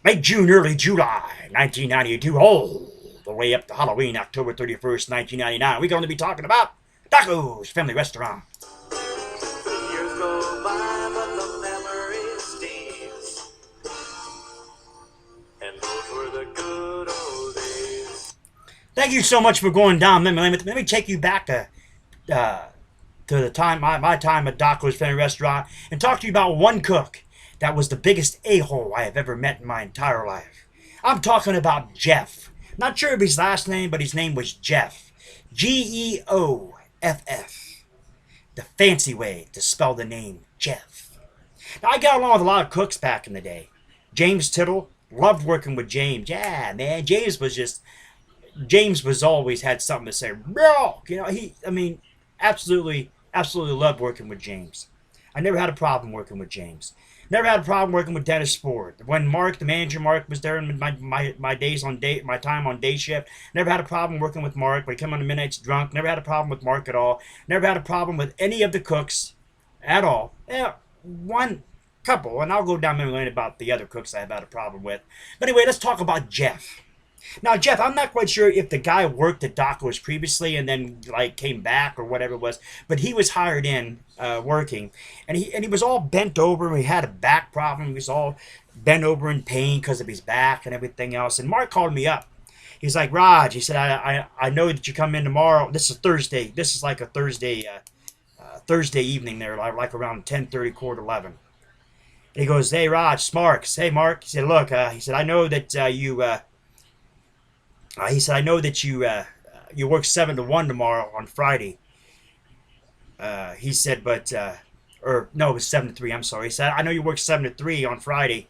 Late June, early July, 1992, all the way up to Halloween, October 31st, 1999. We're going to be talking about Doco's Family Restaurant. Years go by, but the memory stays. And those were the good old days. Thank you so much for going down. Let me take you back uh, to the time, my time at Doco's Family Restaurant, and talk to you about one cook that was the biggest a-hole I have ever met in my entire life. I'm talking about Geoff. Not sure of his last name, but his name was Geoff. Geoff. The fancy way to spell the name Geoff. Now, I got along with a lot of cooks back in the day. James Tittle, loved working with James. Yeah, man, James was always had something to say. Bro, absolutely loved working with James. I never had a problem working with James. Never had a problem working with Dennis Ford. When Mark, the manager Mark, was there in my time on day shift, never had a problem working with Mark. When he came on the midnights drunk, never had a problem with Mark at all. Never had a problem with any of the cooks at all. Yeah, one couple, and I'll go down memory lane about the other cooks I've had a problem with. But anyway, let's talk about Geoff. Now, Geoff, I'm not quite sure if the guy worked at Doco's previously and then like came back or whatever it was, but he was hired in working, and he was all bent over. And he had a back problem. He was all bent over in pain because of his back and everything else. And Mark called me up. He's like, Raj, he said, I know that you come in tomorrow. This is Thursday. This is like a Thursday evening there, like around 10:30, quarter 11. And he goes, hey, Raj, it's Mark. Hey, Mark. He said, look, he said, I know that he said, I know that you work 7 to 1 tomorrow on Friday. He said, or no, it was 7 to 3. I'm sorry. He said, I know you work 7 to 3 on Friday.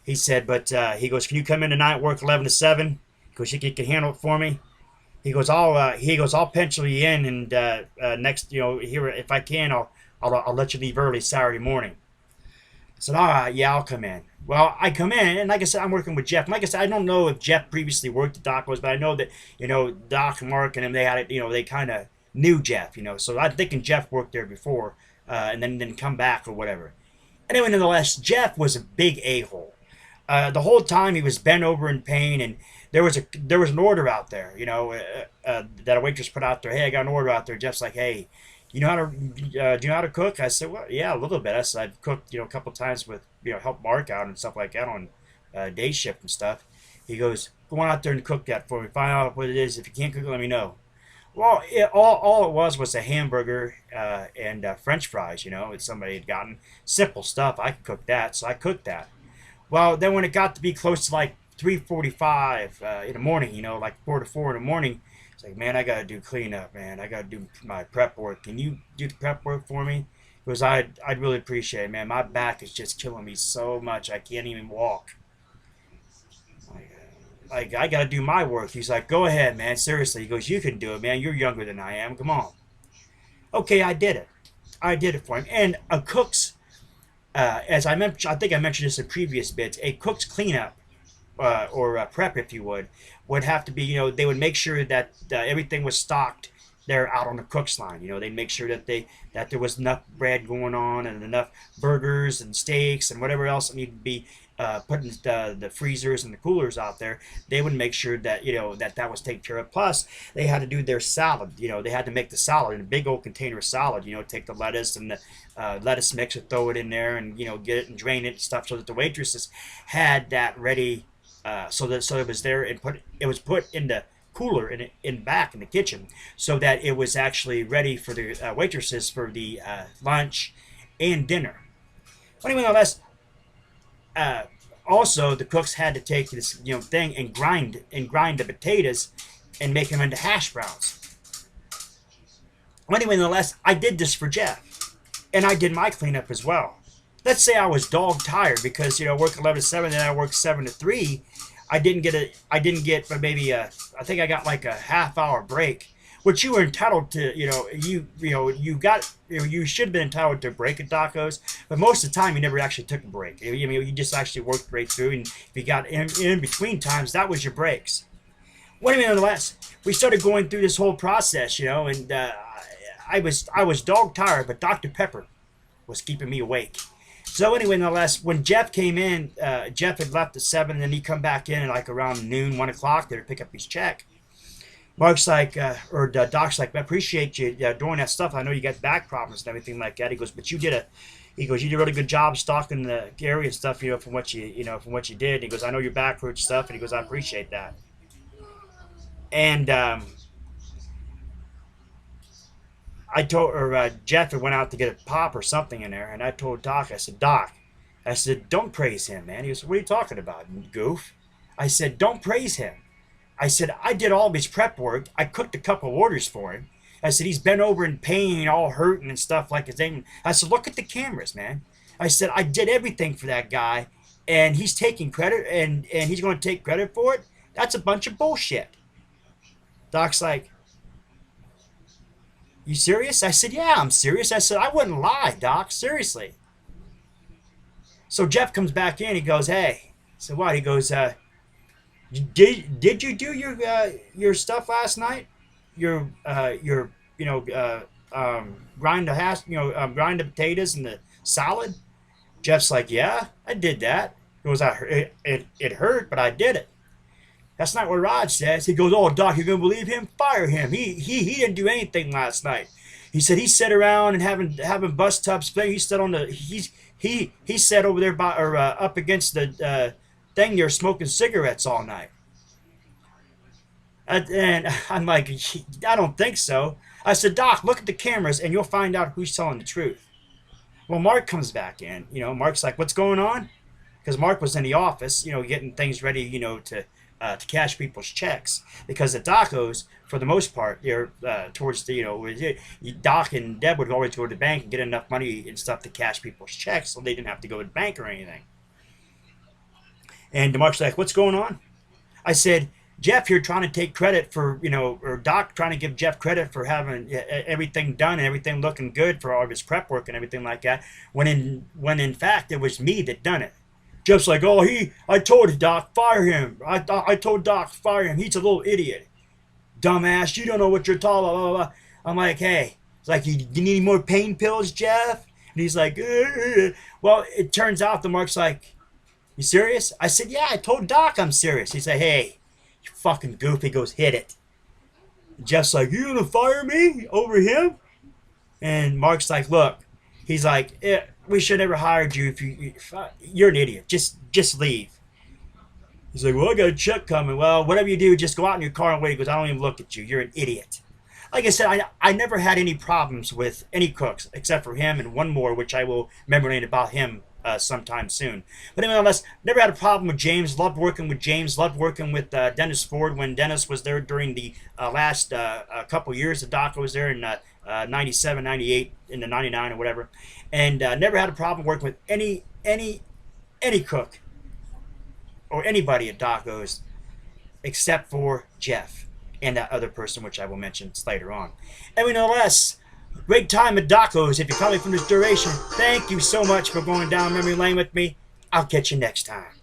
He said, but he goes, can you come in tonight, work 11 to 7? Because you can handle it for me. I'll pencil you in, and next, here if I can, I'll let you leave early Saturday morning. I said, all right, yeah, I'll come in. Well, I come in, and like I said, I'm working with Geoff. Like I said, I don't know if Geoff previously worked at Doco's, but I know that, Doc and Mark and him, they had it, they kind of knew Geoff, So I'm thinking Geoff worked there before, and then come back or whatever. Anyway, nonetheless, Geoff was a big a-hole. The whole time he was bent over in pain, and there was an order out there, that a waitress put out there. Hey, I got an order out there. Geoff's like, hey, do you know how to cook? I said, well, yeah, a little bit. I said, I've cooked, a couple times with, help Mark out and stuff like that on day shift and stuff. He goes, go on out there and cook that for me. Find out what it is. If you can't cook it, let me know. Well, all it was a hamburger and French fries, that somebody had gotten. Simple stuff. I could cook that, so I cooked that. Well, then when it got to be close to like 3:45 in the morning, like 4 to 4 in the morning, it's like, man, I got to do cleanup, man. I got to do my prep work. Can you do the prep work for me? Because I'd really appreciate it, man. My back is just killing me so much I can't even walk. Like I got to do my work. He's like, go ahead, man. Seriously. He goes, you can do it, man. You're younger than I am. Come on. Okay, I did it. I did it for him. And a cook's, as I think I mentioned this in previous bits, a cook's cleanup or prep, if you would have to be, they would make sure that everything was stocked there out on the cook's line. They'd make sure that there was enough bread going on and enough burgers and steaks and whatever else needed to be put in the freezers and the coolers out there. They would make sure that that was taken care of. Plus, they had to do their salad. They had to make the salad in a big old container of salad. Take the lettuce and the lettuce mix and throw it in there and get it and drain it and stuff so that the waitresses had that ready. So it was there and it was put in the cooler in back in the kitchen so that it was actually ready for the waitresses for the lunch and dinner. But anyway, nonetheless, also the cooks had to take this thing and grind the potatoes and make them into hash browns. Well, anyway, nonetheless, I did this for Geoff, and I did my cleanup as well. Let's say I was dog tired because work 11 to 7, then I work 7 to 3. I didn't get but maybe I think I got like a half-hour break, which you were entitled to. You should have been entitled to a break at Doco's, but most of the time you never actually took a break. You just actually worked right through, and if you got in between times, that was your breaks. Well, anyway, nonetheless, we started going through this whole process, and I was dog tired, but Dr. Pepper was keeping me awake. So anyway, nonetheless, when Geoff came in, Geoff had left at 7, and then he come back in at like around noon, 1 o'clock there to pick up his check. Mark's like, Doc's like, I appreciate you doing that stuff. I know you got back problems and everything like that. He goes, but he goes, you did a really good job stocking the area and stuff, from what you did. And he goes, I know your back hurts stuff, and he goes, I appreciate that. And I told, or Geoff had went out to get a pop or something in there, and I told Doc, I said, Doc, I said, don't praise him, man. He goes, what are you talking about, goof? I said, don't praise him. I said, I did all of his prep work. I cooked a couple orders for him. I said, he's bent over in pain, all hurting and stuff like his thing. I said, look at the cameras, man. I said, I did everything for that guy, and he's taking credit, and he's going to take credit for it? That's a bunch of bullshit. Doc's like, you serious? I said, yeah, I'm serious. I said, I wouldn't lie, Doc, seriously. So Geoff comes back in. He goes, hey. I said, what? He goes, did you do your stuff last night? Your grind the hash, grind the potatoes and the salad. Jeff's like, yeah, I did that. He goes, it hurt, but I did it. That's not what Rod says. He goes, oh, Doc, you're gonna believe him? Fire him. He didn't do anything last night. He said he sat around and having bus tubs play. He sat on the he sat over there by or up against the thing there smoking cigarettes all night. And I'm like, I don't think so. I said, Doc, look at the cameras and you'll find out who's telling the truth. Well, Mark comes back in. Mark's like, what's going on? Because Mark was in the office, getting things ready, to cash people's checks. Because the Docos, for the most part, they're towards the, Doc and Deb would always go to the bank and get enough money and stuff to cash people's checks, so they didn't have to go to the bank or anything. And Mark's like, what's going on? I said, Geoff here trying to take credit for, or Doc trying to give Geoff credit for having everything done and everything looking good for all of his prep work and everything like that, when in fact it was me that done it. Geoff's like, oh, I told Doc, fire him. I told Doc, fire him. He's a little idiot. Dumbass, you don't know what you're talking about. Blah, blah, blah. I'm like, hey, it's like, you need any more pain pills, Geoff? And he's like, well, it turns out the Mark's like, you serious? I said, yeah, I told Doc I'm serious. He said, hey, you fucking goof. He goes, hit it. Geoff's like, you gonna fire me over him? And Mark's like, look, he's like, we should never hired you if you're an idiot. Just leave. He's like, well, I got a check coming. Well, whatever you do, just go out in your car and wait. He goes, I don't even look at you. You're an idiot. Like I said, I never had any problems with any cooks except for him and one more, which I will memorate about him sometime soon. But anyway, nonetheless, never had a problem with James. Loved working with James. Loved working with Dennis Ford when Dennis was there during the last couple years. The Doco was there in 97, 98, into 99 or whatever. And never had a problem working with any cook or anybody at Doco's except for Geoff and that other person, which I will mention later on. And nonetheless, great time at Doco's. If you're coming from this duration, thank you so much for going down memory lane with me. I'll catch you next time.